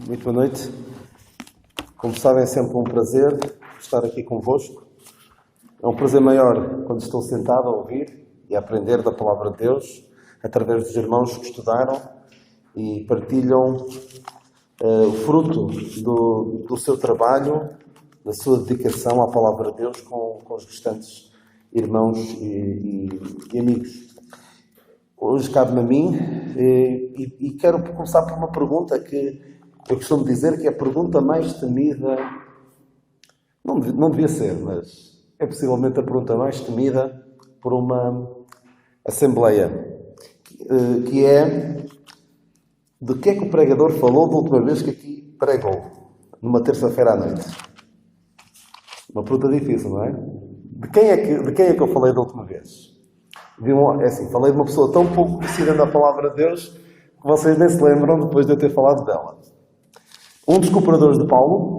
Muito boa noite. Como sabem, é sempre um prazer estar aqui convosco. É um prazer maior quando estou sentado a ouvir e a aprender da Palavra de Deus, através dos irmãos que estudaram e partilham o fruto do seu trabalho, da sua dedicação à Palavra de Deus com os restantes irmãos e amigos. Hoje cabe-me a mim e quero começar por uma pergunta que eu costumo dizer que é a pergunta mais temida, não devia ser, mas é possivelmente a pergunta mais temida por uma assembleia, que é: de que é que o pregador falou da última vez que aqui pregou, numa terça-feira à noite? Uma pergunta difícil, não é? De quem é que eu falei da última vez? É assim, falei de uma pessoa tão pouco conhecida na Palavra de Deus que vocês nem se lembram depois de eu ter falado dela. Um dos cooperadores de Paulo,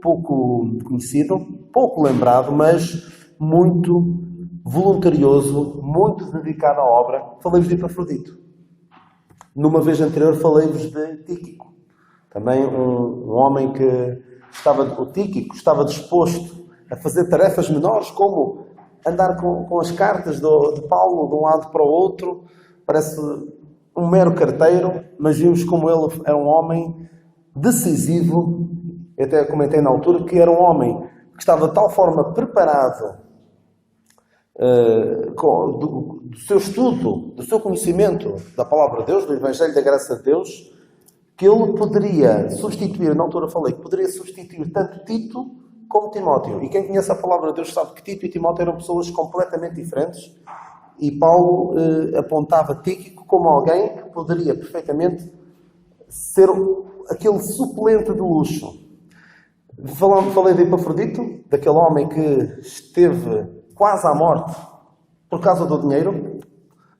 pouco conhecido, pouco lembrado, mas muito voluntarioso, muito dedicado à obra. Falei-vos de Epafrodito. Numa vez anterior falei-vos de Tíquico. Também um homem o Tíquico estava disposto a fazer tarefas menores, como andar com as cartas de Paulo de um lado para o outro. Parece um mero carteiro, mas vimos como ele era um homem decisivo. Eu até comentei na altura que era um homem que estava de tal forma preparado do seu estudo, do seu conhecimento da Palavra de Deus, do Evangelho da Graça de Deus, que ele poderia substituir, na altura falei, que poderia substituir tanto Tito como Timóteo. E quem conhece a Palavra de Deus sabe que Tito e Timóteo eram pessoas completamente diferentes, e Paulo apontava Tíquico como alguém que poderia perfeitamente ser aquele suplente de luxo. Falei de Epafrodito, daquele homem que esteve quase à morte por causa do dinheiro,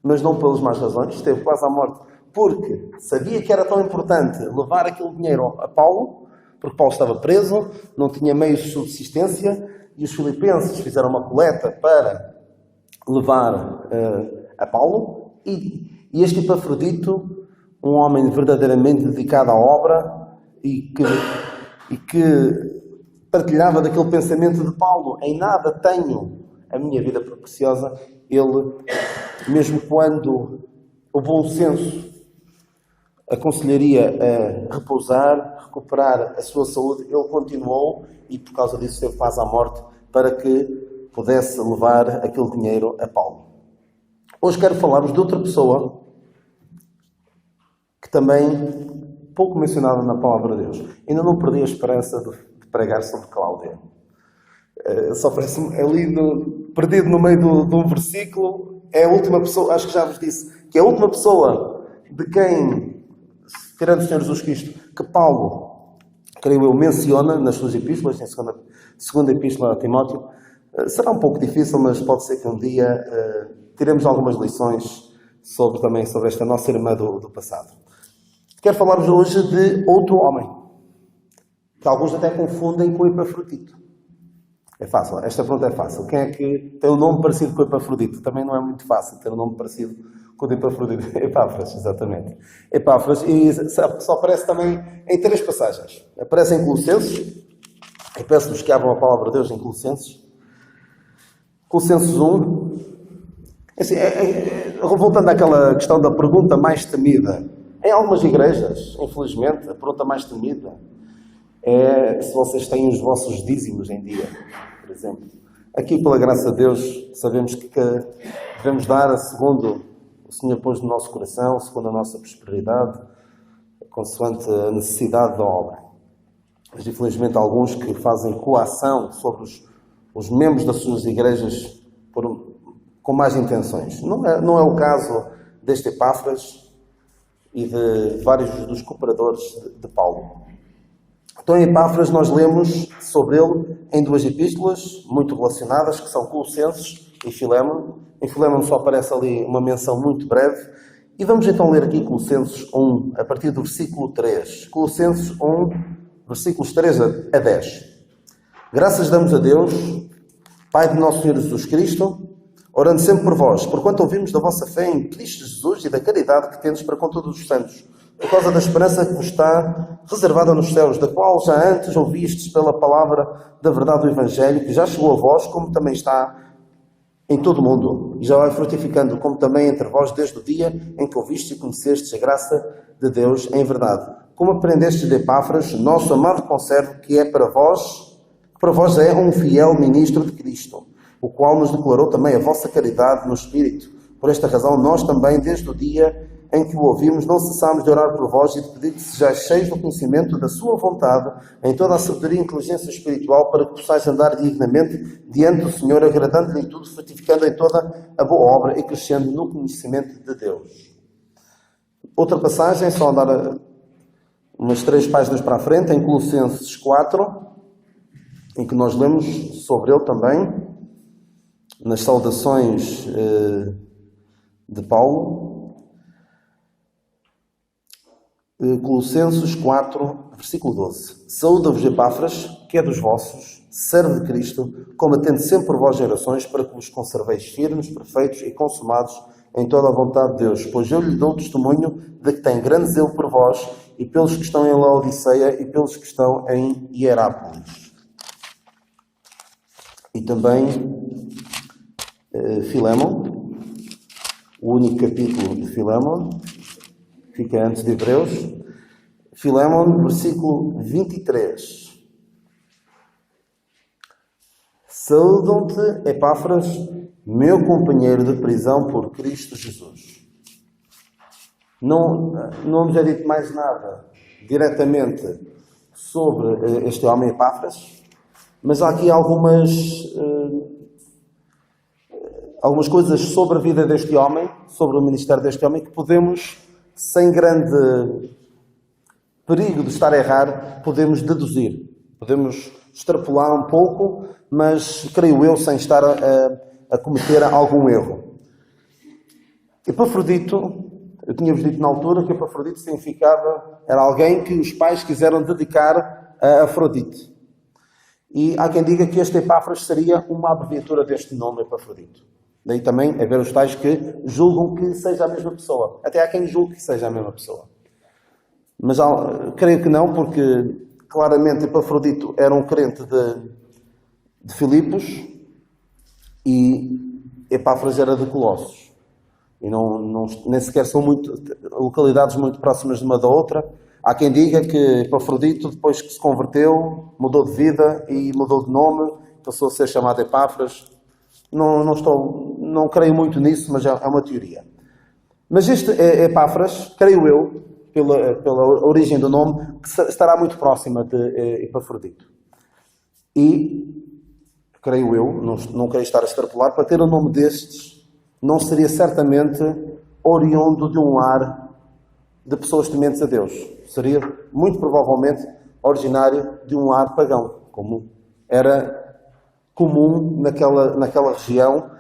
mas não pelas más razões. Esteve quase à morte porque sabia que era tão importante levar aquele dinheiro a Paulo, porque Paulo estava preso, não tinha meios de subsistência, e os filipenses fizeram uma coleta para levar a Paulo, e este Epafrodito, um homem verdadeiramente dedicado à obra e que partilhava daquele pensamento de Paulo: em nada tenho a minha vida preciosa. Ele, mesmo quando o bom senso aconselharia a repousar, recuperar a sua saúde, ele continuou, e por causa disso esteve quase à morte, para que pudesse levar aquele dinheiro a Paulo. Hoje quero falar-vos de outra pessoa que também pouco mencionada na Palavra de Deus. Ainda não perdi a esperança de pregar sobre Cláudia. Só parece-me ali perdido no meio de um versículo. É a última pessoa, acho que já vos disse, que é a última pessoa de quem, tirando o Senhor Jesus Cristo, que Paulo, creio eu, menciona nas suas epístolas, em segunda epístola a Timóteo. Será um pouco difícil, mas pode ser que um dia tiremos algumas lições também sobre esta nossa irmã do passado. Quero falar-vos hoje de outro homem, que alguns até confundem com o Epafrodito. É fácil, esta pergunta é fácil. Quem é que tem um nome parecido com o Epafrodito? Também não é muito fácil ter um nome parecido com o Epafrodito. Epáfras, exatamente. Epáfras, e só aparece também em 3 passagens. Aparece em Colossenses. Eu peço-vos que abram a Palavra de Deus em Colossenses. Colossenses 1. Assim, voltando àquela questão da pergunta mais temida. Em algumas igrejas, infelizmente, a pergunta mais temida é se vocês têm os vossos dízimos em dia, por exemplo. Aqui, pela graça de Deus, sabemos que devemos dar segundo o Senhor pôs no nosso coração, segundo a nossa prosperidade, consoante a necessidade da obra. Mas, infelizmente, alguns que fazem coação sobre os membros das suas igrejas com más intenções. Não é o caso deste Epáfras e de vários dos cooperadores de Paulo. Então, em Epáfras, nós lemos sobre ele em 2 epístolas muito relacionadas, que são Colossenses e Filémon. Em Filémon só aparece ali uma menção muito breve. E vamos então ler aqui Colossenses 1, a partir do versículo 3. Colossenses 1, versículos 3 a 10. Graças damos a Deus, Pai de nosso Senhor Jesus Cristo, orando sempre por vós, porquanto ouvimos da vossa fé em Cristo Jesus e da caridade que tendes para com todos os santos, por causa da esperança que vos está reservada nos céus, da qual já antes ouvistes pela palavra da verdade do Evangelho, que já chegou a vós, como também está em todo o mundo, e já vai frutificando, como também entre vós, desde o dia em que ouvistes e conhecestes a graça de Deus em verdade. Como aprendestes de Epáfras, nosso amado conservo, que para vós é um fiel ministro de Cristo, o qual nos declarou também a vossa caridade no Espírito. Por esta razão, nós também, desde o dia em que o ouvimos, não cessámos de orar por vós e de pedir que sejais cheios do conhecimento da sua vontade, em toda a sabedoria e inteligência espiritual, para que possais andar dignamente diante do Senhor, agradando-lhe em tudo, frutificando em toda a boa obra e crescendo no conhecimento de Deus. Outra passagem, só andar umas 3 páginas para a frente, em Colossenses 4, em que nós lemos sobre ele também, nas saudações de Paulo. Colossenses 4, versículo 12. Saúda-vos Epáfras, que é dos vossos, servo de Cristo, combatendo sempre por vós gerações, para que vos conserveis firmes, perfeitos e consumados em toda a vontade de Deus. Pois eu lhe dou testemunho de que tem grande zelo por vós, e pelos que estão em Laodiceia, e pelos que estão em Hierápolis. E também Filémon, o único capítulo de Filémon, fica antes de Hebreus. Filémon, versículo 23. Saúdam-te, Epáfras, meu companheiro de prisão por Cristo Jesus. Não nos é dito mais nada diretamente sobre este homem Epáfras, mas há aqui algumas coisas sobre a vida deste homem, sobre o ministério deste homem, que podemos, sem grande perigo de estar a errar, podemos deduzir. Podemos extrapolar um pouco, mas creio eu, sem estar a cometer algum erro. Epafrodito, eu tinha-vos dito na altura que Epafrodito significava, era alguém que os pais quiseram dedicar a Afrodite. E há quem diga que este Epáfras seria uma abreviatura deste nome, Epafrodito. Daí também é ver os tais que julgam que seja a mesma pessoa. Até há quem julgue que seja a mesma pessoa. Mas creio que não, porque claramente Epafrodito era um crente de Filipos e Epáfras era de Colossos. E nem sequer são localidades muito próximas de uma da outra. Há quem diga que Epafrodito, depois que se converteu, mudou de vida e mudou de nome, passou a ser chamado Epáfras. Não creio muito nisso, mas é uma teoria. Mas este Epáfras, creio eu, pela origem do nome, que estará muito próxima de Epafrodito. E, creio eu, não quero estar a extrapolar, para ter o nome destes, não seria certamente oriundo de um lar de pessoas tementes a Deus. Seria, muito provavelmente, originário de um lar pagão, como era comum naquela região.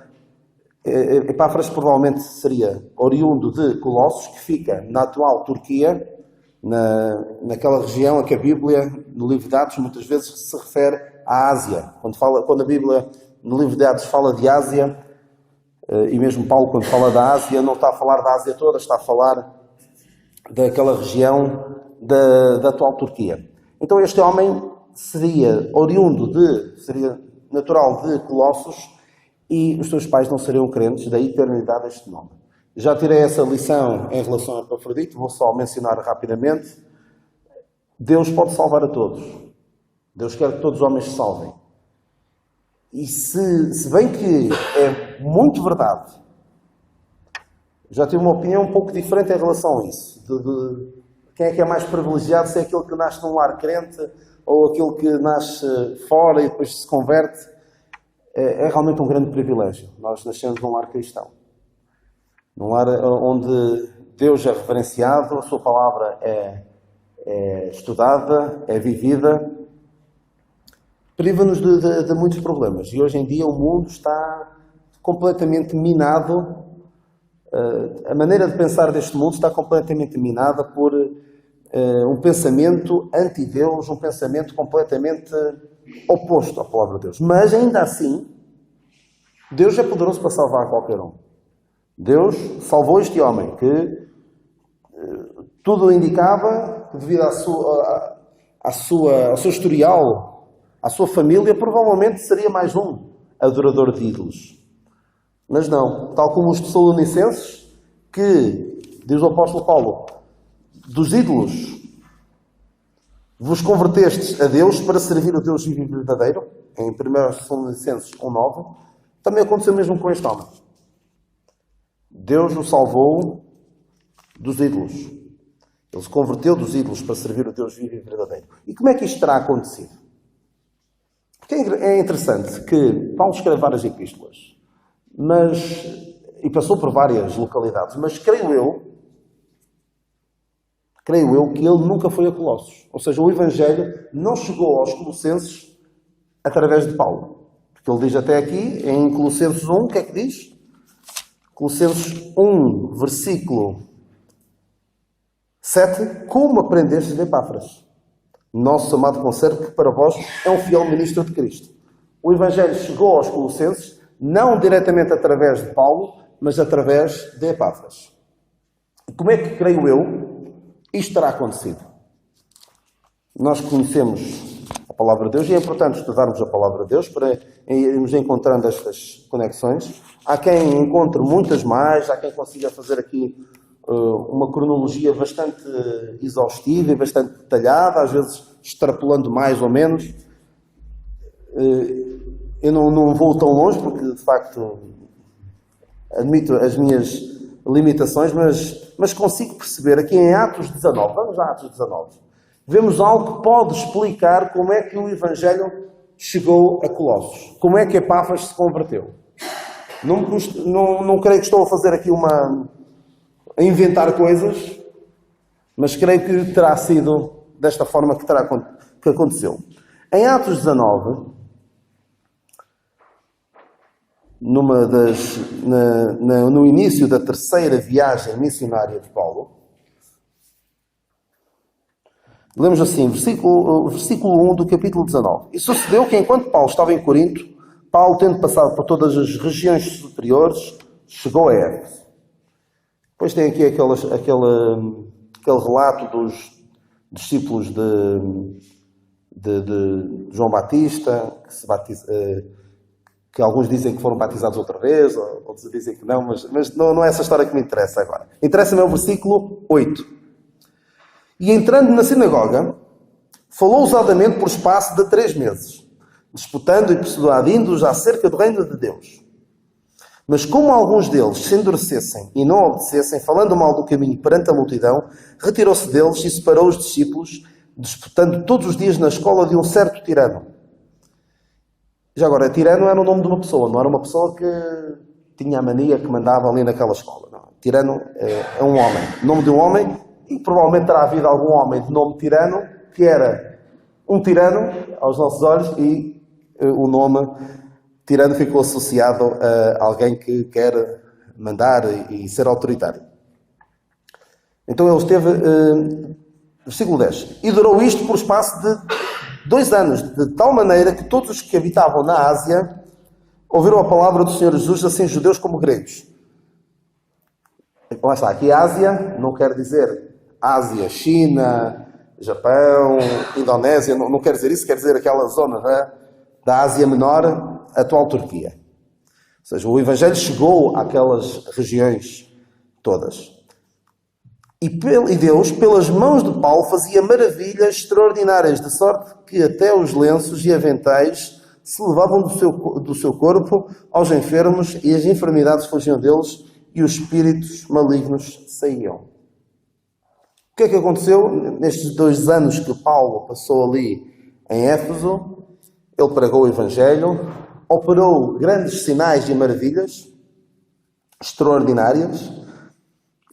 Epáfras provavelmente seria oriundo de Colossos, que fica na atual Turquia, naquela região a que a Bíblia, no livro de Atos, muitas vezes se refere à Ásia. Quando a Bíblia, no livro de Atos, fala de Ásia, e mesmo Paulo, quando fala da Ásia, não está a falar da Ásia toda, está a falar daquela região da atual Turquia. Então este homem seria seria natural de Colossos, e os seus pais não seriam crentes, daí ter-lhe dado este nome. Já tirei essa lição em relação a Epafrodito, vou só mencionar rapidamente. Deus pode salvar a todos. Deus quer que todos os homens se salvem. E se bem que é muito verdade, já tive uma opinião um pouco diferente em relação a isso. De quem é que é mais privilegiado, se é aquele que nasce num lar crente ou aquele que nasce fora e depois se converte. É realmente um grande privilégio. Nós nascemos num lar cristão. Num lar onde Deus é reverenciado, a sua palavra é estudada, é vivida. Priva-nos de muitos problemas. E hoje em dia o mundo está completamente minado. A maneira de pensar deste mundo está completamente minada por um pensamento anti-Deus, um pensamento completamente oposto à palavra de Deus. Mas ainda assim, Deus é poderoso para salvar qualquer um. Deus salvou este homem que Tudo indicava que, devido ao seu historial, à sua família, provavelmente seria mais um adorador de ídolos. Mas não, tal como os Tessalonicenses, que, diz o apóstolo Paulo, dos ídolos vos convertestes a Deus para servir o Deus vivo e verdadeiro, em 1 Tessalonicenses 1:9, também aconteceu mesmo com este homem. Deus o salvou dos ídolos. Ele se converteu dos ídolos para servir o Deus vivo e verdadeiro. E como é que isto terá acontecido? Porque é interessante que Paulo escreve várias epístolas, e passou por várias localidades, mas creio eu que ele nunca foi a Colossos. Ou seja, o Evangelho não chegou aos Colossenses através de Paulo. Porque ele diz até aqui, em Colossenses 1, o que é que diz? Colossenses 1, versículo 7. Como aprendeste de Epáfras, nosso amado conservo, que para vós é um fiel ministro de Cristo. O Evangelho chegou aos Colossenses, não diretamente através de Paulo, mas através de Epáfras. E como é que, creio eu, isto terá acontecido? Nós conhecemos a Palavra de Deus e é importante estudarmos a Palavra de Deus para irmos encontrando estas conexões. Há quem encontre muitas mais, há quem consiga fazer aqui uma cronologia bastante exaustiva e bastante detalhada, às vezes extrapolando mais ou menos. Eu não vou tão longe porque, de facto, admito as minhas limitações, mas consigo perceber aqui em Atos 19, vamos a Atos 19, vemos algo que pode explicar como é que o Evangelho chegou a Colossos, como é que Epáfras se converteu. Não creio que estou a fazer aqui a inventar coisas, mas creio que terá sido desta forma que aconteceu. Em Atos 19, no início da terceira viagem missionária de Paulo, lemos assim, versículo 1 do capítulo 19. E sucedeu que, enquanto Paulo estava em Corinto, Paulo, tendo passado por todas as regiões superiores, chegou a Éfeso. Depois tem aqui aquele relato dos discípulos de João Batista, que alguns dizem que foram batizados outra vez, outros dizem que não, mas não é essa história que me interessa agora. Interessa-me o versículo 8. E entrando na sinagoga, falou ousadamente por espaço de 3 meses, disputando e persuadindo-os acerca do reino de Deus. Mas como alguns deles se endurecessem e não obedecessem, falando mal do caminho perante a multidão, retirou-se deles e separou os discípulos, disputando todos os dias na escola de um certo tirano. Já agora, tirano era o nome de uma pessoa, não era uma pessoa que tinha a mania que mandava ali naquela escola. Não. Tirano é um homem, o nome de um homem, e provavelmente terá havido algum homem de nome Tirano, que era um tirano aos nossos olhos, e o nome Tirano ficou associado a alguém que quer mandar e ser autoritário. Então ele esteve, versículo 10, e durou isto por espaço de 2 anos, de tal maneira que todos os que habitavam na Ásia ouviram a palavra do Senhor Jesus, assim judeus como gregos. Lá está, aqui Ásia não quer dizer Ásia, China, Japão, Indonésia, não quer dizer isso, quer dizer aquela zona da Ásia Menor, atual Turquia. Ou seja, o Evangelho chegou àquelas regiões todas. E Deus, pelas mãos de Paulo, fazia maravilhas extraordinárias, de sorte que até os lenços e aventais se levavam do seu corpo aos enfermos, e as enfermidades fugiam deles, e os espíritos malignos saíam. O que é que aconteceu nestes 2 anos que Paulo passou ali em Éfeso? Ele pregou o Evangelho, operou grandes sinais e maravilhas extraordinárias,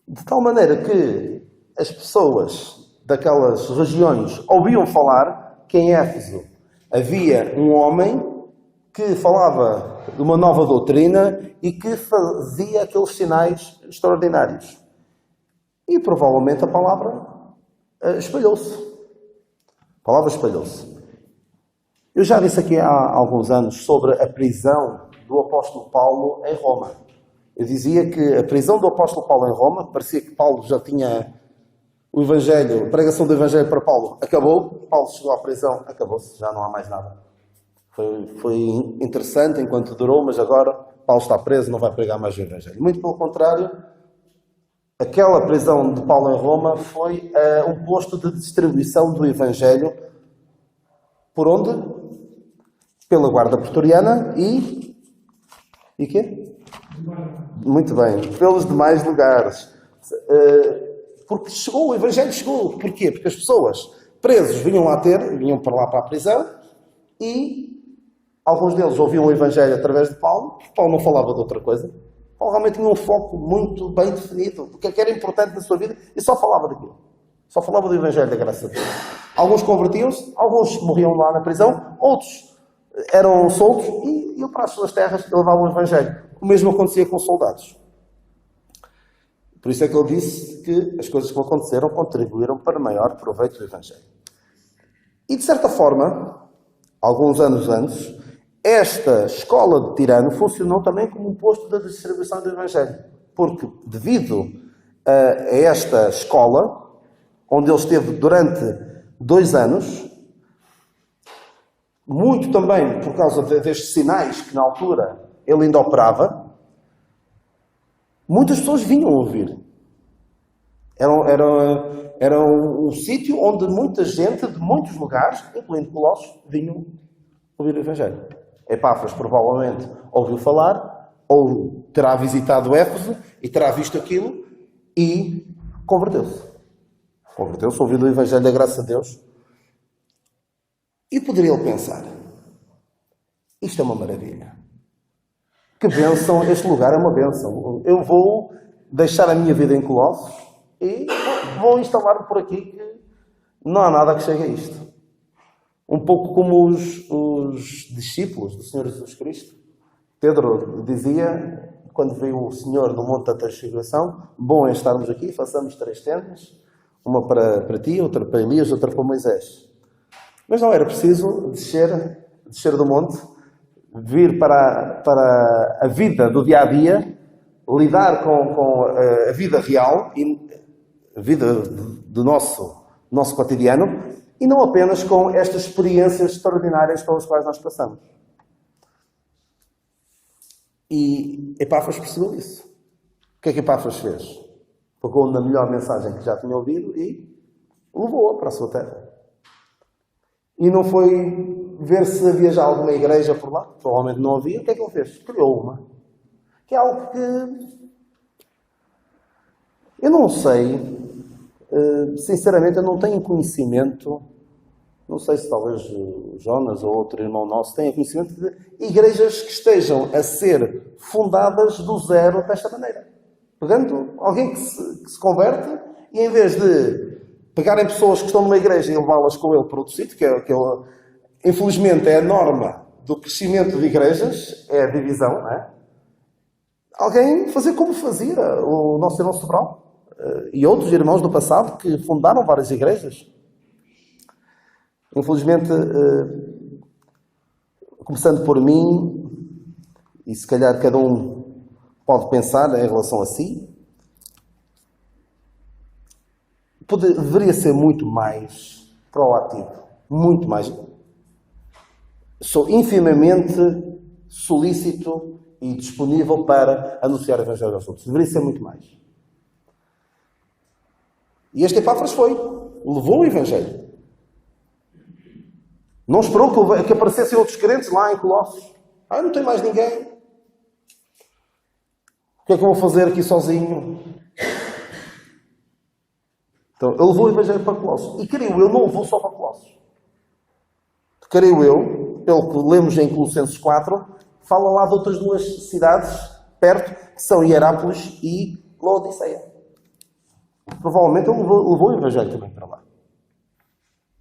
de tal maneira que as pessoas daquelas regiões ouviam falar que em Éfeso havia um homem que falava de uma nova doutrina e que fazia aqueles sinais extraordinários. E provavelmente a palavra espalhou-se. A palavra espalhou-se. Eu já disse aqui há alguns anos sobre a prisão do apóstolo Paulo em Roma. Eu dizia que a prisão do apóstolo Paulo em Roma, parecia que Paulo já tinha O Evangelho, a pregação do Evangelho para Paulo acabou. Paulo chegou à prisão, acabou-se, já não há mais nada. Foi interessante enquanto durou, mas agora Paulo está preso, não vai pregar mais o Evangelho. Muito pelo contrário, aquela prisão de Paulo em Roma foi um posto de distribuição do Evangelho. Por onde? Pela guarda pretoriana e quê? Muito bem, pelos demais lugares. Porque chegou, o Evangelho chegou. Porquê? Porque as pessoas presos vinham para lá para a prisão e alguns deles ouviam o Evangelho através de Paulo. Paulo não falava de outra coisa. Paulo realmente tinha um foco muito bem definido do que era importante na sua vida e só falava daquilo. Só falava do Evangelho da graça de Deus. Alguns convertiam-se, alguns morriam lá na prisão, outros eram soltos e iam para as suas terras e levavam o Evangelho. O mesmo acontecia com os soldados. Por isso é que ele disse que as coisas que aconteceram contribuíram para maior proveito do Evangelho. E, de certa forma, alguns anos antes, esta escola de Tirano funcionou também como um posto de distribuição do Evangelho. Porque, devido a esta escola, onde ele esteve durante 2 anos, muito também por causa destes sinais que na altura ele ainda operava, muitas pessoas vinham ouvir. Era um sítio onde muita gente, de muitos lugares, incluindo Colossos, vinham ouvir o Evangelho. Epáfras provavelmente ouviu falar, ou terá visitado Éfeso, e terá visto aquilo, e converteu-se. Converteu-se, ouviu o Evangelho da graça de Deus. E poderia ele pensar, isto é uma maravilha. Que bênção, este lugar é uma bênção. Eu vou deixar a minha vida em Colossos e vou instalar-me por aqui, que não há nada que chegue a isto. Um pouco como os discípulos do Senhor Jesus Cristo. Pedro dizia, quando veio o Senhor no Monte da Transfiguração, bom é estarmos aqui, façamos 3 tendas, uma para ti, outra para Elias, outra para Moisés. Mas não era preciso descer do monte, vir para a vida do dia-a-dia, lidar com a vida real, e a vida do nosso cotidiano, e não apenas com estas experiências extraordinárias pelas quais nós passamos. E Epáfras percebeu isso. O que é que Epáfras fez? Pegou na melhor mensagem que já tinha ouvido e levou-a para a sua terra. E não foi ver se havia já alguma igreja por lá. Provavelmente não havia. O que é que ele fez? Criou uma. Que é algo que eu não sei. Sinceramente, eu não tenho conhecimento. Não sei se talvez Jonas ou outro irmão nosso tenha conhecimento de igrejas que estejam a ser fundadas do zero desta maneira. Pegando alguém que se converte e em vez de pegarem pessoas que estão numa igreja e levá-las com ele para outro sítio, que infelizmente é a norma do crescimento de igrejas, é a divisão, não é? Alguém fazer como fazia o nosso irmão Sobral e outros irmãos do passado que fundaram várias igrejas. Infelizmente, começando por mim, e se calhar cada um pode pensar em relação a si, deveria ser muito mais proativo, muito mais. Sou infimamente solícito e disponível para anunciar o Evangelho aos outros. Deveria ser muito mais. E este Epáfras levou o Evangelho. Não esperou que aparecessem outros crentes lá em Colossos. Não tem mais ninguém. O que é que eu vou fazer aqui sozinho? Então, ele levou o Evangelho para Colossos. E creio eu, não levou só para Colossos. Creio eu, pelo que lemos em Colossenses 4, fala lá de outras 2 cidades perto, que são Hierápolis e Laodiceia. Provavelmente ele levou o Evangelho também para lá.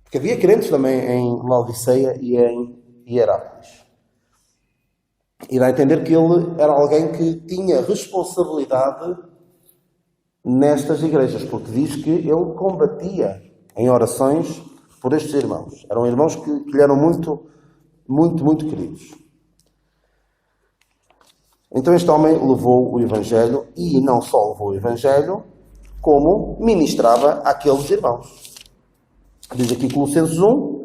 Porque havia crentes também em Laodiceia e em Hierápolis. E dá a entender que ele era alguém que tinha responsabilidade nestas igrejas, porque diz que ele combatia em orações por estes irmãos. Eram irmãos que lhe eram muito, muito, muito queridos. Então este homem levou o Evangelho, e não só levou o Evangelho, como ministrava àqueles irmãos. Diz aqui Colossenses 1,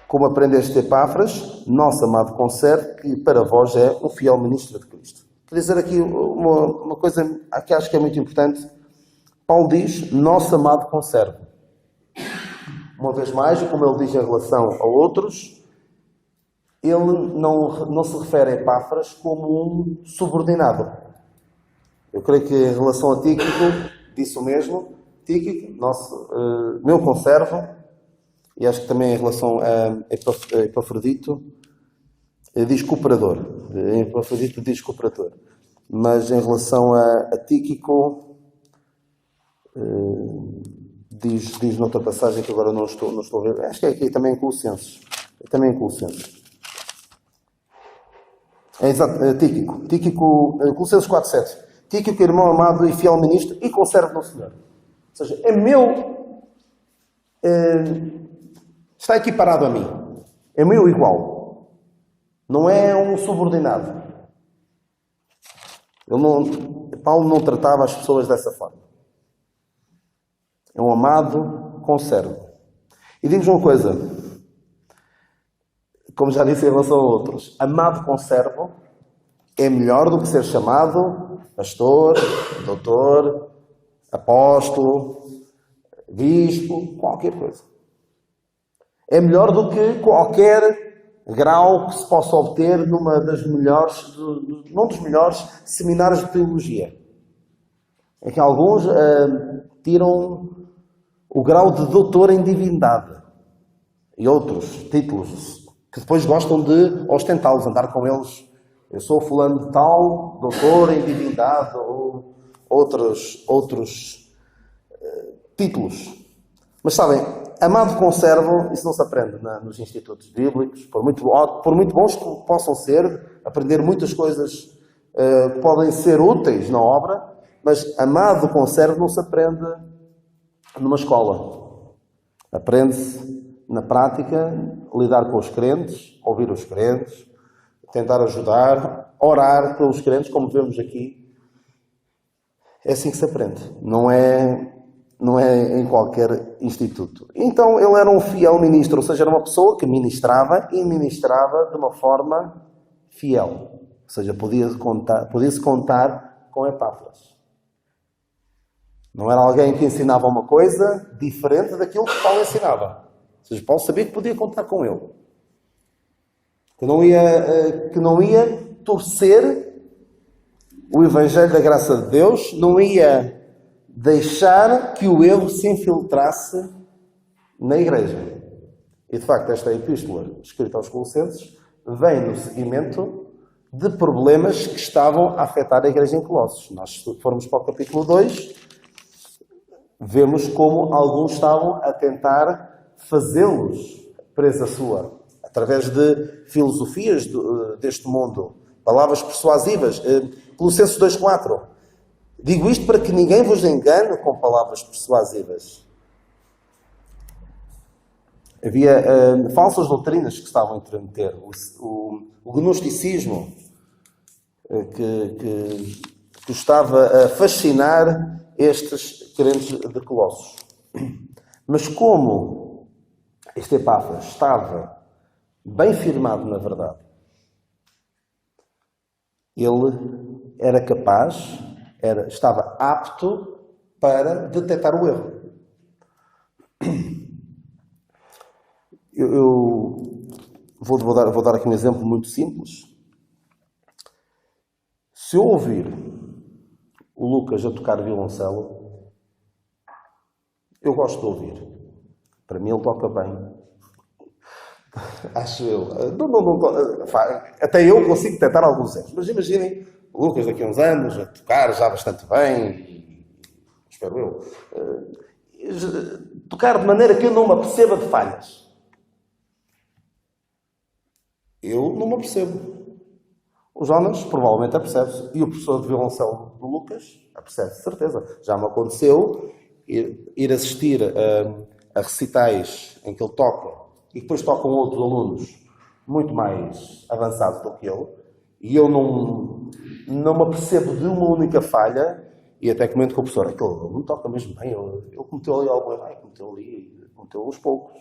como aprendeste Epáfras, nosso amado conservo, que para vós é um fiel ministro de Cristo. Quer dizer aqui uma coisa que acho que é muito importante. Paulo diz, nosso amado conservo. Uma vez mais, como ele diz em relação a outros, ele não se refere a Epáfras como um subordinado. Eu creio que em relação a Tíquico, disse o mesmo. Tíquico, meu conservo, e acho que também em relação a Epafrodito, diz cooperador. Epafrodito diz cooperador. Mas em relação a Tíquico, diz noutra passagem que agora não estou a ver. Acho que é aqui também em Colossenses. Também em Colossenses. É exato, Tíquico, Colossenses 4:7. Tíquico, irmão amado e fiel ministro e conservo no Senhor. Ou seja, é meu, está equiparado a mim. É meu igual. Não é um subordinado. Paulo não tratava as pessoas dessa forma. É um amado conservo. E digo-vos uma coisa, como já disse em relação a outros, amado conservo é melhor do que ser chamado pastor, doutor, apóstolo, bispo, qualquer coisa. É melhor do que qualquer grau que se possa obter numa das melhores, num dos melhores seminários de teologia. É que alguns tiram o grau de doutor em divindade e outros títulos que depois gostam de ostentá-los, andar com eles. Eu sou fulano de tal, doutor em divindade, ou outros títulos. Mas sabem, amado conservo, isso não se aprende nos institutos bíblicos, por muito bons que possam ser, aprender muitas coisas que podem ser úteis na obra, mas amado conservo não se aprende numa escola. Aprende-se na prática, lidar com os crentes, ouvir os crentes, tentar ajudar, orar pelos crentes, como vemos aqui. É assim que se aprende. Não é em qualquer instituto. Então, ele era um fiel ministro, ou seja, era uma pessoa que ministrava e ministrava de uma forma fiel. Ou seja, podia-se contar com Epáfras. Não era alguém que ensinava uma coisa diferente daquilo que Paulo ensinava. Ou seja, Paulo sabia que podia contar com ele. Que não ia torcer o Evangelho da graça de Deus, não ia deixar que o erro se infiltrasse na igreja. E de facto, esta epístola, escrita aos Colossenses, vem no seguimento de problemas que estavam a afetar a igreja em Colossos. Nós, se formos para o capítulo 2, vemos como alguns estavam a tentar fazê-los presa sua, através de filosofias deste mundo, palavras persuasivas. Colossenses 2:4. Digo isto para que ninguém vos engane com palavras persuasivas. Havia falsas doutrinas que estavam a intermeter. O gnosticismo que estava a fascinar estes crentes de Colossos. Mas como este Epáfras estava bem firmado na verdade, ele era capaz, estava apto para detectar o erro. Eu vou dar aqui um exemplo muito simples. Se eu ouvir o Lucas a tocar violoncelo, eu gosto de ouvir. Para mim ele toca bem. Acho eu. Até eu consigo detectar alguns erros. Mas imaginem o Lucas daqui a uns anos a tocar já bastante bem, espero eu, tocar de maneira que eu não me aperceba de falhas. Eu não me apercebo. O Jonas provavelmente apercebe-se. E o professor de violoncelo do Lucas apercebe-se, certeza. Já me aconteceu ir assistir a recitais em que ele toca e depois tocam outros alunos muito mais avançados do que ele, e eu não me apercebo de uma única falha, E até comento com o professor, aquele não toca mesmo bem, ele cometeu ali algo errado, cometeu uns poucos.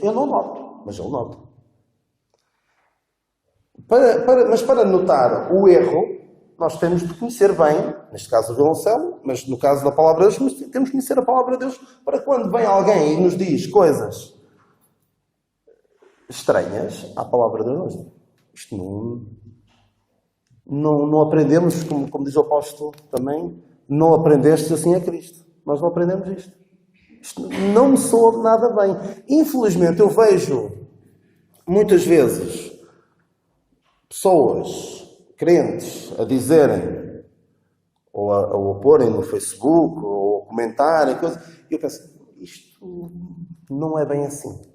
Eu não noto, mas ele nota. Mas para notar o erro, nós temos de conhecer bem, neste caso o violoncelo, mas no caso da palavra de Deus, temos de conhecer a palavra de Deus para quando vem alguém e nos diz coisas estranhas à palavra de Deus. Isto não aprendemos, como diz o apóstolo também, não aprendeste assim a Cristo. Nós não aprendemos isto. Isto não me soa nada bem. Infelizmente eu vejo muitas vezes pessoas, crentes, a dizerem, ou a porem no Facebook, ou a comentarem, coisas, e eu penso, isto não é bem assim.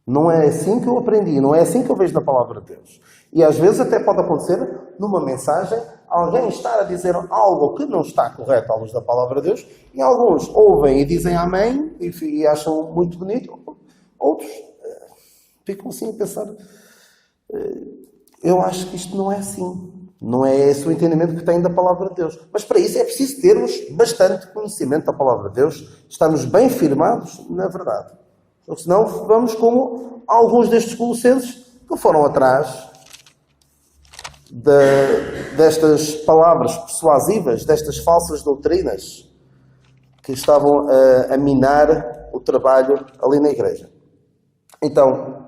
Não é assim que eu aprendi, não é assim que eu vejo na palavra de Deus. E às vezes até pode acontecer, numa mensagem, alguém estar a dizer algo que não está correto à luz da palavra de Deus, e alguns ouvem e dizem amém, e acham muito bonito, outros ficam assim a pensar, eu acho que isto não é assim. Não é esse o entendimento que têm da palavra de Deus. Mas para isso é preciso termos bastante conhecimento da palavra de Deus, estarmos bem firmados na verdade. Porque senão vamos como alguns destes colossenses que foram atrás destas palavras persuasivas, destas falsas doutrinas que estavam a minar o trabalho ali na igreja. Então,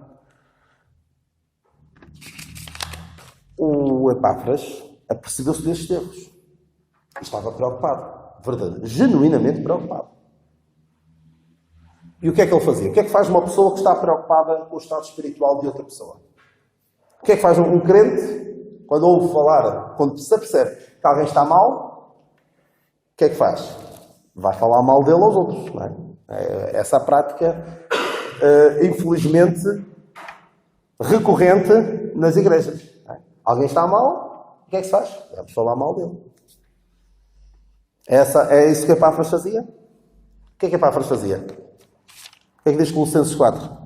o Epáfras apercebeu-se destes erros. Estava preocupado, genuinamente preocupado. E o que é que ele fazia? O que é que faz uma pessoa que está preocupada com o estado espiritual de outra pessoa? O que é que faz um crente, quando ouve falar, quando se apercebe que alguém está mal, o que é que faz? Vai falar mal dele aos outros, não é? Essa prática, infelizmente, recorrente nas igrejas. Não é? Alguém está mal, o que é que se faz? Vamos falar mal dele. É isso que Epáfras fazia? O que é que Epáfras fazia? O que é que diz Colossenses 4?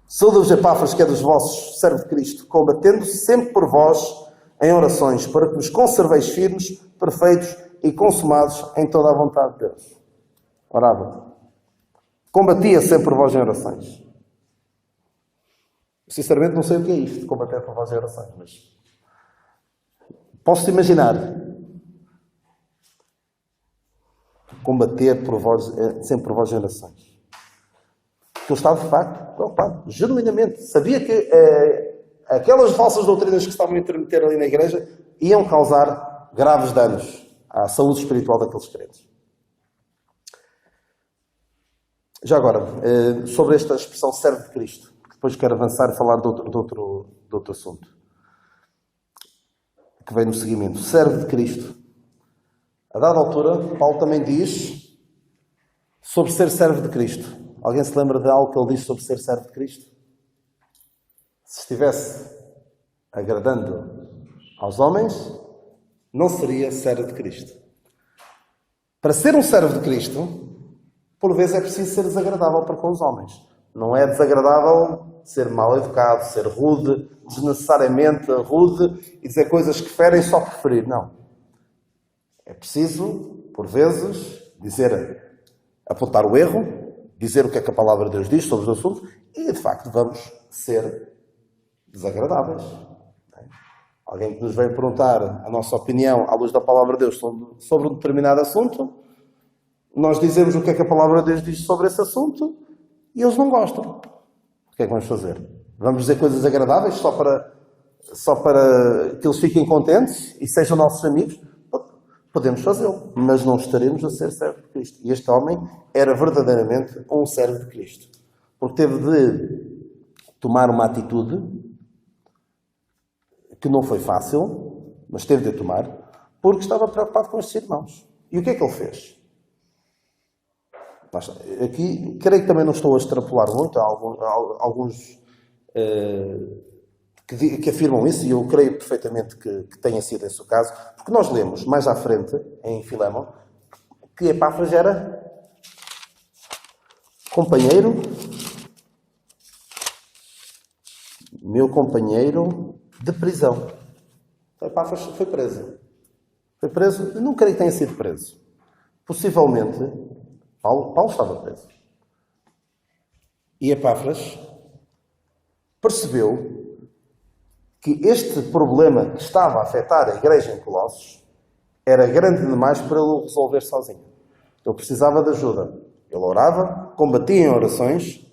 Saúde-vos, Epáfras, que é dos vossos, servo de Cristo, combatendo-se sempre por vós em orações, para que vos conserveis firmes, perfeitos e consumados em toda a vontade de Deus. Orava. Combatia sempre por vós em orações. Sinceramente não sei o que é isto, de combater por vós em orações, mas posso-te imaginar. Combater por vós, sempre por vós em orações. Porque eu estava, de facto, preocupado, genuinamente. Sabia que aquelas falsas doutrinas que estavam a intermeter ali na igreja iam causar graves danos à saúde espiritual daqueles crentes. Já agora, sobre esta expressão servo de Cristo, que depois quero avançar e falar de outro assunto, que vem no seguimento. Servo de Cristo. A dada altura, Paulo também diz sobre ser servo de Cristo. Alguém se lembra de algo que ele diz sobre ser servo de Cristo? Se estivesse agradando aos homens, não seria servo de Cristo. Para ser um servo de Cristo, por vezes é preciso ser desagradável para com os homens. Não é desagradável ser mal educado, ser rude, desnecessariamente rude e dizer coisas que ferem só por ferir. Não. É preciso, por vezes, apontar o erro, dizer o que é que a palavra de Deus diz sobre os assuntos e, de facto, vamos ser desagradáveis. Alguém que nos vem perguntar a nossa opinião à luz da palavra de Deus sobre um determinado assunto, nós dizemos o que é que a palavra de Deus diz sobre esse assunto e eles não gostam. O que é que vamos fazer? Vamos dizer coisas agradáveis só para que eles fiquem contentes e sejam nossos amigos? Podemos fazê-lo, mas não estaremos a ser servo de Cristo. E este homem era verdadeiramente um servo de Cristo. Porque teve de tomar uma atitude que não foi fácil, mas teve de tomar, porque estava preocupado com estes irmãos. E o que é que ele fez? Aqui, creio que também não estou a extrapolar muito, há alguns que afirmam isso, e eu creio perfeitamente que tenha sido esse o caso, porque nós lemos mais à frente, em Filémon, que Epáfras era meu companheiro de prisão. Então, Epáfras foi preso. Foi preso? Eu não creio que tenha sido preso. Possivelmente, Paulo estava preso. E Epáfras percebeu que este problema que estava a afetar a igreja em Colossos era grande demais para ele o resolver sozinho. Ele precisava de ajuda. Ele orava, combatia em orações,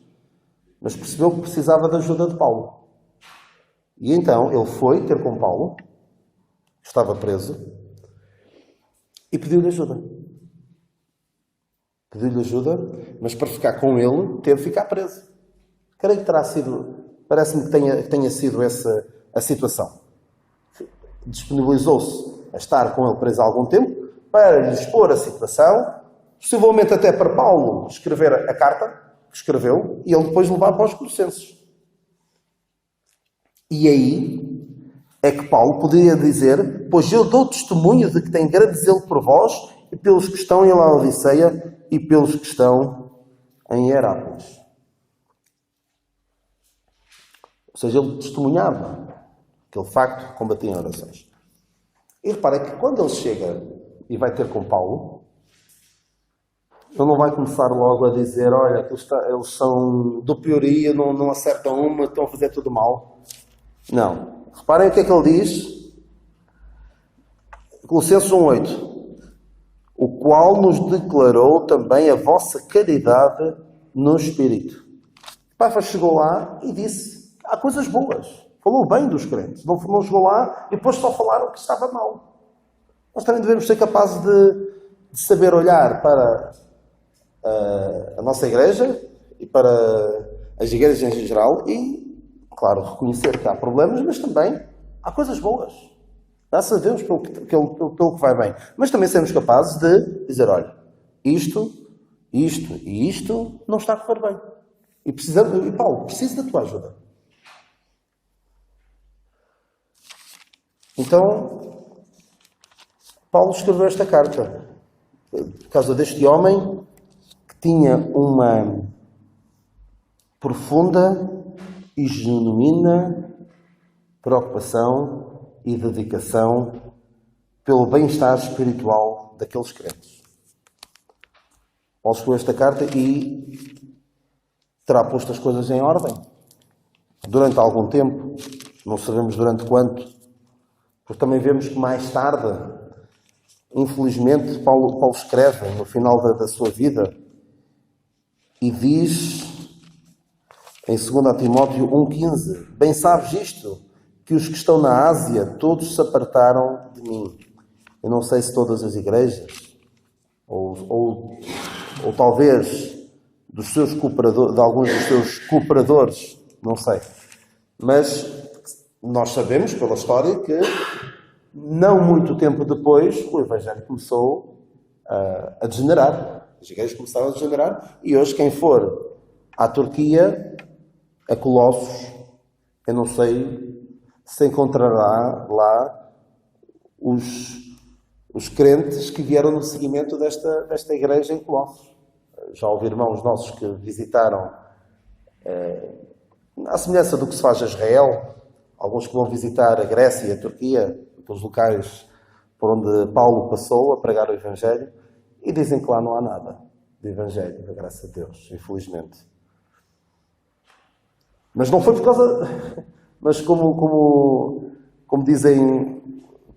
mas percebeu que precisava da ajuda de Paulo. E então ele foi ter com Paulo, que estava preso, e pediu-lhe ajuda. Pediu-lhe ajuda, mas para ficar com ele, teve de ficar preso. Creio que terá sido, parece-me que tenha sido essa a situação. Disponibilizou-se a estar com ele preso há algum tempo, para lhe expor a situação, possivelmente até para Paulo escrever a carta que escreveu, e ele depois levar para os Colossenses. E aí é que Paulo poderia dizer: pois eu dou testemunho de que tem grande zelo por vós, e pelos que estão em Laodiceia, e pelos que estão em Herápolis. Ou seja, ele testemunhava aquele facto, combatia em orações. E repara que quando ele chega e vai ter com Paulo, ele não vai começar logo a dizer: olha, eles são do pioria, não acertam uma, estão a fazer tudo mal. Não. Reparem o que é que ele diz. Colossenses 1:8. O qual nos declarou também a vossa caridade no Espírito. Epáfras chegou lá e disse: há coisas boas. Falou bem dos crentes. Não chegou lá e depois só falaram que estava mal. Nós também devemos ser capazes de saber olhar para a nossa igreja e para as igrejas em geral e, claro, reconhecer que há problemas, mas também há coisas boas. Graças a Deus pelo que vai bem. Mas também sermos capazes de dizer: olha, isto e isto não está a correr bem. E Paulo, preciso da tua ajuda. Então, Paulo escreveu esta carta por causa deste homem que tinha uma profunda e genuína preocupação e dedicação pelo bem-estar espiritual daqueles crentes. Paulo escreveu esta carta e terá posto as coisas em ordem durante algum tempo, não sabemos durante quanto, porque também vemos que mais tarde, infelizmente, Paulo escreve no final da sua vida e diz em 2 Timóteo 1,15: bem sabes isto, que os que estão na Ásia todos se apartaram de mim. Eu não sei se todas as igrejas, ou talvez de alguns dos seus cooperadores, não sei. Mas nós sabemos pela história que não muito tempo depois o Evangelho começou a degenerar. As igrejas começaram a degenerar e hoje quem for à Turquia, a Colossos, eu não sei se encontrará lá os crentes que vieram no seguimento desta igreja em Colossos. Já houve irmãos nossos que visitaram, à semelhança do que se faz a Israel, alguns que vão visitar a Grécia e a Turquia, aqueles locais por onde Paulo passou a pregar o Evangelho, e dizem que lá não há nada de Evangelho, da graça de Deus, infelizmente. Mas não foi por causa... Mas como dizem,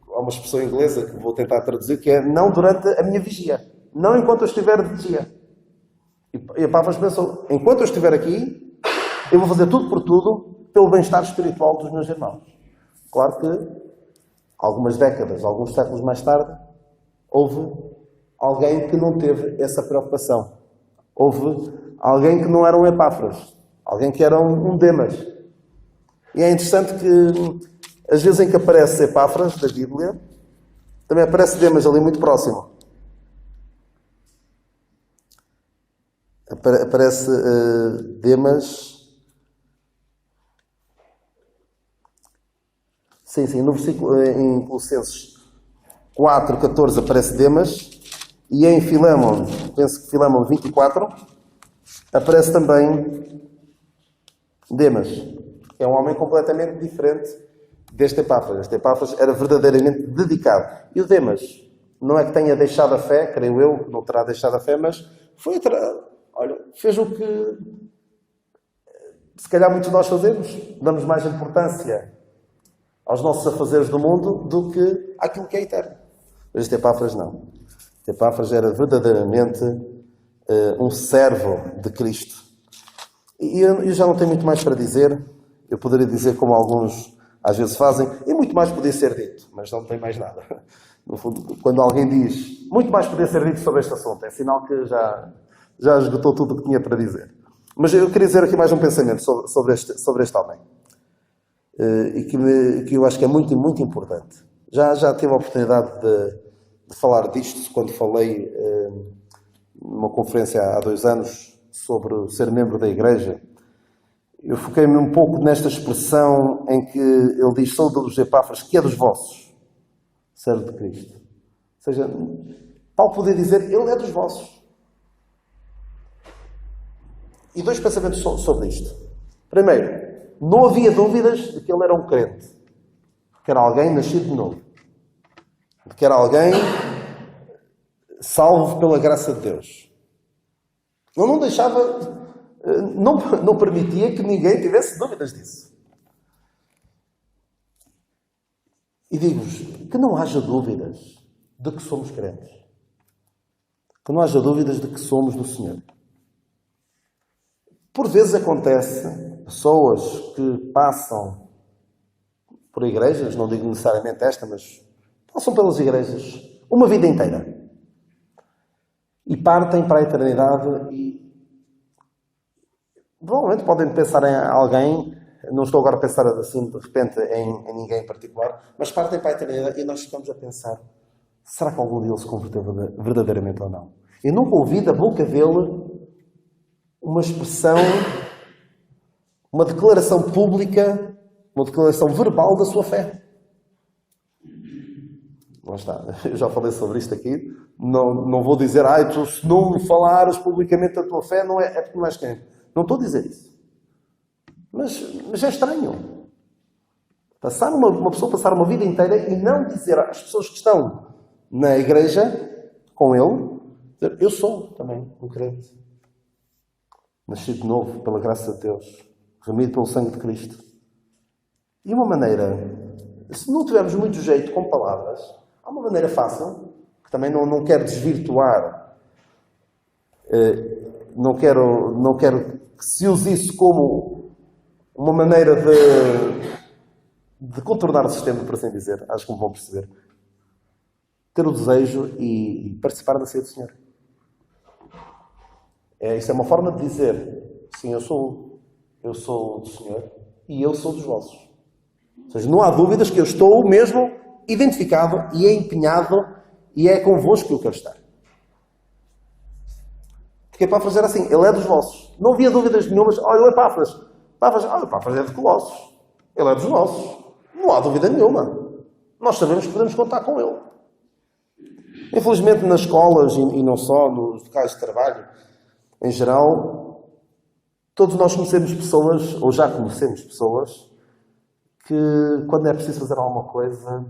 há uma expressão inglesa que vou tentar traduzir, que é: não durante a minha vigia, não enquanto eu estiver de vigia. E Epáfras pensou: enquanto eu estiver aqui, eu vou fazer tudo por tudo pelo bem-estar espiritual dos meus irmãos. Claro que algumas décadas, alguns séculos mais tarde, houve alguém que não teve essa preocupação. Houve alguém que não era um Epáfras, alguém que era um Demas. E é interessante que, às vezes em que aparece Epáfras da Bíblia, também aparece Demas ali muito próximo. Aparece Demas. Sim, no versículo, em Colossenses 4:14 aparece Demas. E em Filémon, penso que Filémon 24, aparece também Demas. É um homem completamente diferente deste Epáfras. Este Epáfras era verdadeiramente dedicado. E o Demas Não é que tenha deixado a fé, creio eu, não terá deixado a fé, mas olha, fez o que se calhar muitos de nós fazemos. Damos mais importância aos nossos afazeres do mundo do que àquilo que é eterno. Mas Epáfras não. Epáfras era verdadeiramente um servo de Cristo. E eu já não tenho muito mais para dizer. Eu poderia dizer como alguns às vezes fazem, e muito mais podia ser dito, mas não tem mais nada. No fundo, quando alguém diz muito mais podia ser dito sobre este assunto, é sinal que já esgotou tudo o que tinha para dizer. Mas eu queria dizer aqui mais um pensamento sobre este homem. E que eu acho que é muito, muito importante. Já tive a oportunidade de falar disto quando falei numa conferência há 2 anos sobre ser membro da igreja. Eu foquei-me um pouco nesta expressão em que ele diz: sou dos Epáfras, que é dos vossos, servo de Cristo. Ou seja, Paulo podia dizer, ele é dos vossos. E 2 pensamentos sobre isto. Primeiro, não havia dúvidas de que ele era um crente, que era alguém nascido de novo, de que era alguém salvo pela graça de Deus. Ele não deixava, não permitia que ninguém tivesse dúvidas disso. E digo-vos que não haja dúvidas de que somos crentes. Que não haja dúvidas de que somos do Senhor. Por vezes acontece pessoas que passam por igrejas, não digo necessariamente esta, mas passam pelas igrejas uma vida inteira. E partem para a eternidade e provavelmente podem pensar em alguém, não estou agora a pensar assim de repente em ninguém em particular, mas partem para a eternidade e nós ficamos a pensar, será que algum deles se converteu verdadeiramente ou não? Eu nunca ouvi da boca dele uma expressão, uma declaração pública, uma declaração verbal da sua fé. Não está. Eu já falei sobre isto aqui. Não vou dizer, tu se não falares publicamente da tua fé, não é porque não és crente. Não estou a dizer isso. Mas é estranho. Uma pessoa passar uma vida inteira e não dizer às pessoas que estão na igreja com ele, dizer, eu sou também um crente. Nascido de novo pela graça de Deus, remido pelo sangue de Cristo. E uma maneira, se não tivermos muito jeito com palavras, há uma maneira fácil, que também não quero desvirtuar, não quero que se use isso como uma maneira de contornar o sistema, por assim dizer. Acho que me vão perceber. Ter o desejo e participar da ceia do Senhor. Isso é uma forma de dizer, sim, eu sou do Senhor e eu sou dos vossos. Ou seja, não há dúvidas que eu estou mesmo identificado e é empenhado e é convosco que eu quero estar. Porque Epáfras era assim, ele é dos vossos. Não havia dúvidas nenhumas. Olha, Epáfras é de Colossos. Ele é dos nossos. Não há dúvida nenhuma. Nós sabemos que podemos contar com ele. Infelizmente, nas escolas e não só, nos locais de trabalho, em geral, todos nós conhecemos pessoas, ou já conhecemos pessoas, que quando é preciso fazer alguma coisa,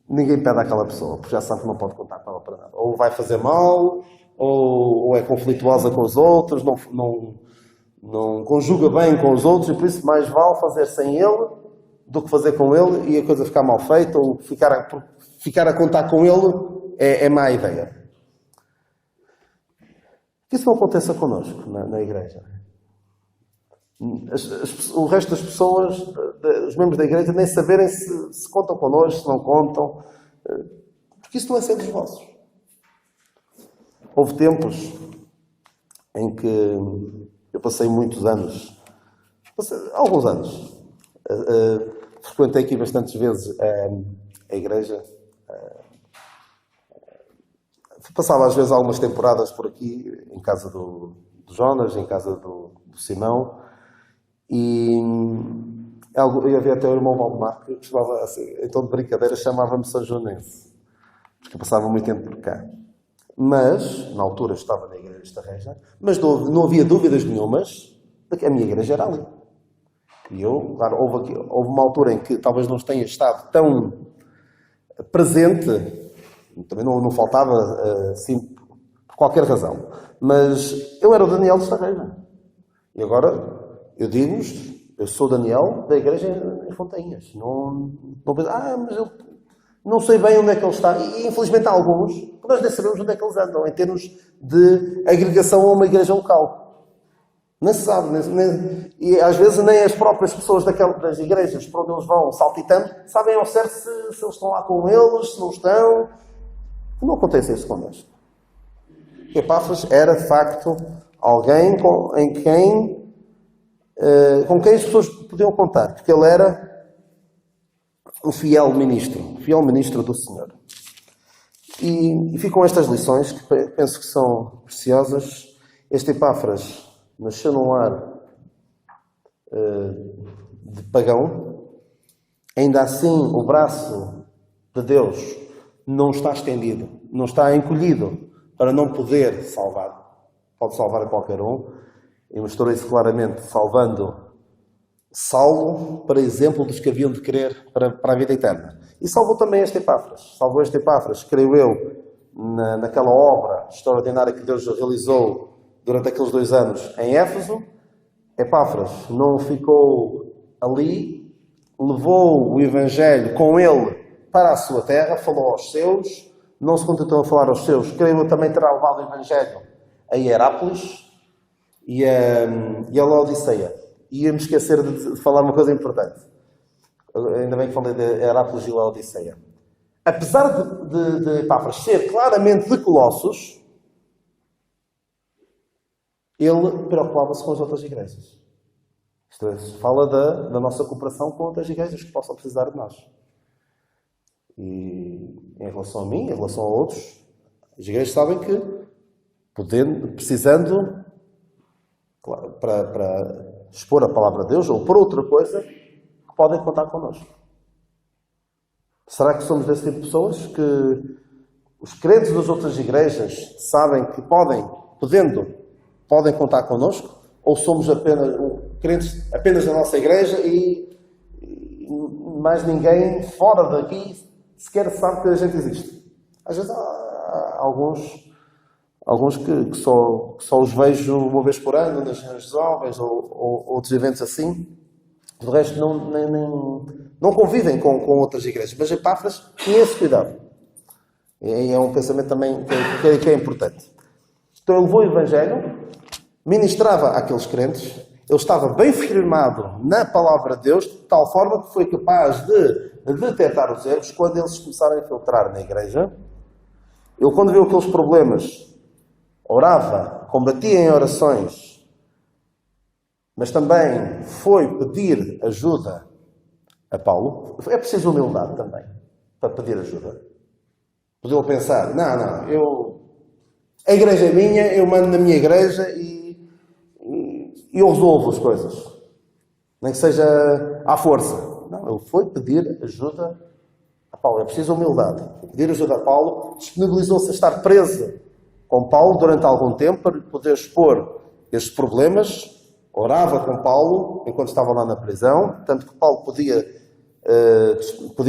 ninguém pede àquela pessoa, porque já sabe que não pode contar com ela para nada. Ou vai fazer mal, ou é conflituosa com os outros, não conjuga bem com os outros, e por isso mais vale fazer sem ele do que fazer com ele e a coisa ficar mal feita, ou ficar a contar com ele é má ideia. Que isso não aconteça connosco na igreja. O resto das pessoas, os membros da igreja, nem saberem se contam connosco, se não contam, porque isso não é ser dos vossos. Houve tempos em que eu passei muitos anos, alguns anos, frequentei aqui bastantes vezes a igreja, passava às vezes algumas temporadas por aqui, em casa do Jonas, em casa do Simão, e eu havia até o irmão Valdemar, que chamava, assim, em tom de brincadeira, chamava-me São Joanense, porque eu passava muito tempo por cá. Mas, na altura estava na igreja de Estarreja, mas não havia dúvidas nenhumas de que a minha igreja era ali. E eu, claro, houve uma altura em que talvez não tenha estado tão presente Também não faltava, assim, por qualquer razão. Mas eu era o Daniel de Estarreja. E agora, eu digo-vos, eu sou o Daniel da igreja em Fontainhas. Não penso, mas eu não sei bem onde é que ele está. E infelizmente há alguns que nós nem sabemos onde é que eles andam, em termos de agregação a uma igreja local. Nem se sabe. E às vezes nem as próprias pessoas das igrejas para onde eles vão saltitando sabem ao certo se eles estão lá com eles, se não estão. Não acontece isso connosco. Epáfras era, de facto, alguém com quem as pessoas podiam contar, porque ele era um fiel ministro do Senhor. E ficam estas lições, que penso que são preciosas. Este Epáfras nasceu num lar de pagão. Ainda assim, o braço de Deus não está estendido, não está encolhido para não poder salvar. Pode salvar a qualquer um. E mostrou isso claramente, salvando Saulo, para exemplo dos que haviam de crer para a vida eterna. E salvou também este Epáfras. Salvou este Epáfras, creio eu, naquela obra extraordinária que Deus realizou durante aqueles 2 anos em Éfeso. Epáfras não ficou ali, levou o Evangelho com ele para a sua terra, falou aos seus, não se contentou a falar aos seus, creio eu também terá levado o Evangelho a Hierápolis e a Laodiceia. E ia-me esquecer de falar uma coisa importante. Ainda bem que falei de Hierápolis e Laodiceia. Apesar de Epáfras ser claramente de Colossos, ele preocupava-se com as outras igrejas. Isto é, fala da nossa cooperação com outras igrejas que possam precisar de nós. E em relação a mim, em relação a outros, as igrejas sabem que, precisando, claro, para expor a palavra de Deus ou por outra coisa, que podem contar connosco. Será que somos desse tipo de pessoas que os crentes das outras igrejas sabem que podem contar connosco? Ou somos apenas crentes apenas da nossa igreja e mais ninguém fora daqui sequer sabe que a gente existe? Às vezes há alguns que só os vejo uma vez por ano, nas jovens ou outros eventos assim. Do resto não convivem com outras igrejas. Mas Epáfras tinha esse cuidado. E é um pensamento também que é importante. Então ele levou o Evangelho, ministrava àqueles crentes, ele estava bem firmado na palavra de Deus, de tal forma que foi capaz de detectar os erros quando eles começaram a infiltrar na igreja. Ele, quando viu aqueles problemas, orava, combatia em orações, mas também foi pedir ajuda a Paulo. É preciso humildade também para pedir ajuda. Podia pensar, a igreja é minha, eu mando na minha igreja e eu resolvo as coisas. Nem que seja à força. Não, ele foi pedir ajuda a Paulo. É preciso humildade. Pedir ajuda a Paulo, disponibilizou-se a estar preso com Paulo durante algum tempo para poder expor estes problemas. Orava com Paulo enquanto estava lá na prisão, tanto que Paulo podia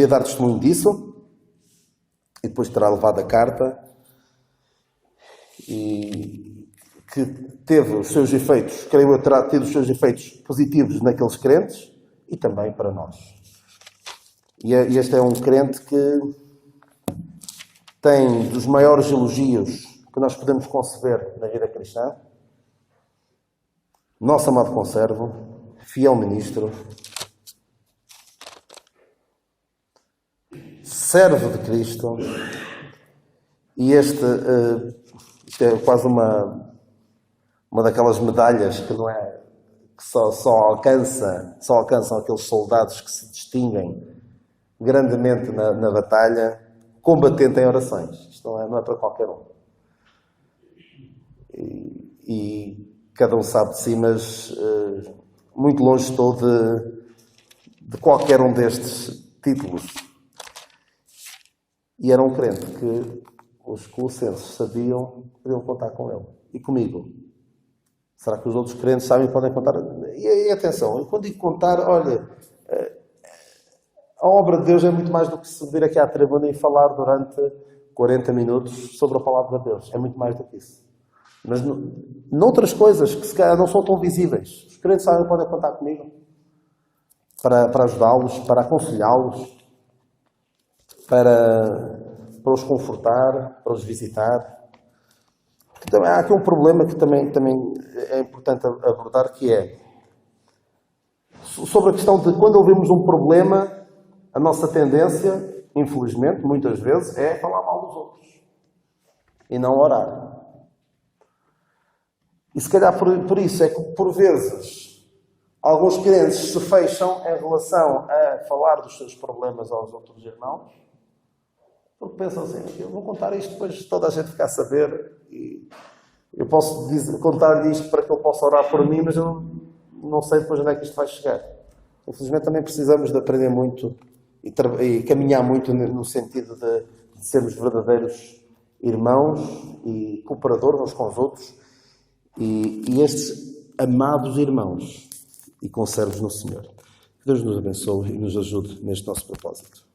dar testemunho disso, e depois terá levado a carta, e que teve os seus efeitos, creio eu, terá tido os seus efeitos positivos naqueles crentes e também para nós. E este é um crente que tem dos maiores elogios que nós podemos conceber na vida cristã. Nosso amado conservo, fiel ministro, servo de Cristo, e isto é quase uma daquelas medalhas que não é, que só alcançam aqueles soldados que se distinguem grandemente na batalha, combatente em orações. Isto não é para qualquer um. E cada um sabe de si, mas muito longe estou de qualquer um destes títulos. E era um crente que os colossenses sabiam que podiam contar com ele. E comigo. Será que os outros crentes sabem que podem contar? E atenção, quando digo contar, olha, a obra de Deus é muito mais do que subir aqui à tribuna e falar durante 40 minutos sobre a palavra de Deus. É muito mais do que isso. Mas noutras coisas que se calhar não são tão visíveis. Os crentes sabem que podem contar comigo para ajudá-los, para aconselhá-los, para os confortar, para os visitar. Porque também, há aqui um problema que também é importante abordar, que é sobre a questão de quando ouvimos um problema, a nossa tendência, infelizmente, muitas vezes, é falar mal dos outros e não orar. E se calhar por isso é que, por vezes, alguns crentes se fecham em relação a falar dos seus problemas aos outros irmãos, porque pensam assim, eu vou contar isto depois toda a gente ficar a saber e eu posso contar-lhe isto para que ele possa orar por mim, mas eu não sei depois onde é que isto vai chegar. Infelizmente também precisamos de aprender muito e caminhar muito no sentido de sermos verdadeiros irmãos e cooperadores uns com os outros e estes amados irmãos e conservos no Senhor. Que Deus nos abençoe e nos ajude neste nosso propósito.